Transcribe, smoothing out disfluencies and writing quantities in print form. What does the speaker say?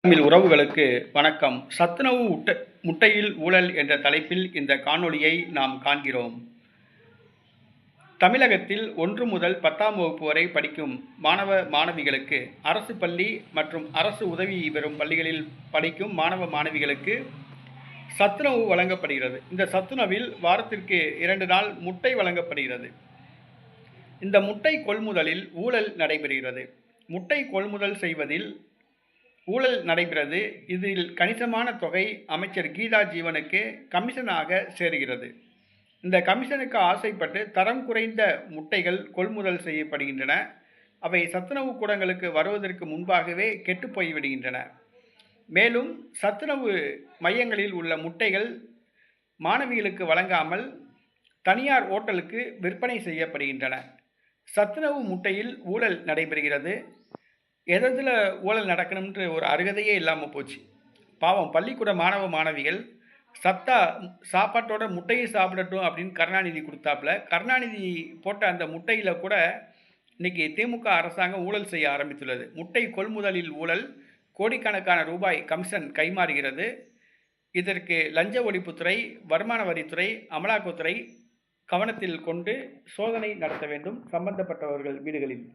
தமிழ் உறவுகளுக்கு வணக்கம். சத்துணவு முட்டையில் ஊழல் என்ற தலைப்பில் இந்த காணொளியை நாம் காண்கிறோம். தமிழகத்தில் 1 முதல் 10ஆம் வகுப்பு வரை படிக்கும் மாணவ மாணவிகளுக்கு அரசு பள்ளி மற்றும் அரசு உதவி பெறும் பள்ளிகளில் படிக்கும் மாணவ மாணவிகளுக்கு சத்துணவு வழங்கப்படுகிறது. இந்த சத்துணவில் வாரத்திற்கு 2 நாள் முட்டை வழங்கப்படுகிறது. இந்த முட்டை கொள்முதலில் ஊழல் நடைபெறுகிறது. முட்டை கொள்முதல் செய்வதில் ஊழல் நடைபெறுகிறது. இதில் கணிசமான தொகை அமைச்சர் கீதா ஜீவனுக்கு கமிஷனாக சேருகிறது. இந்த கமிஷனுக்கு ஆசைப்பட்டு தரம் குறைந்த முட்டைகள் கொள்முதல் செய்யப்படுகின்றன. அவை சத்துணவு கூடங்களுக்கு வருவதற்கு முன்பாகவே கெட்டு போய்விடுகின்றன. மேலும் சத்துணவு மையங்களில் உள்ள முட்டைகள் மாணவிகளுக்கு வழங்காமல் தனியார் ஓட்டலுக்கு விற்பனை செய்யப்படுகின்றன. சத்துணவு முட்டையில் ஊழல் நடைபெறுகிறது. எதில் ஊழல் நடக்கணும்ன்ற ஒரு அருகதையே இல்லாமல் போச்சு. பாவம், பள்ளிக்கூட மாணவ மாணவிகள் சாப்பாட்டோட முட்டையை சாப்பிடட்டும் அப்படின்னு கருணாநிதி கொடுத்தாப்புல, கருணாநிதி போட்ட அந்த முட்டையில் கூட இன்றைக்கி திமுக அரசாங்கம் ஊழல் செய்ய ஆரம்பித்துள்ளது. முட்டை கொள்முதலில் ஊழல், கோடிக்கணக்கான ரூபாய் கமிஷன் கைமாறுகிறது. இதற்கு லஞ்ச ஒழிப்புத்துறை, வருமான வரித்துறை, அமலாக்கத்துறை கவனத்தில் கொண்டு சோதனை நடத்த வேண்டும் சம்பந்தப்பட்டவர்கள் வீடுகளில்.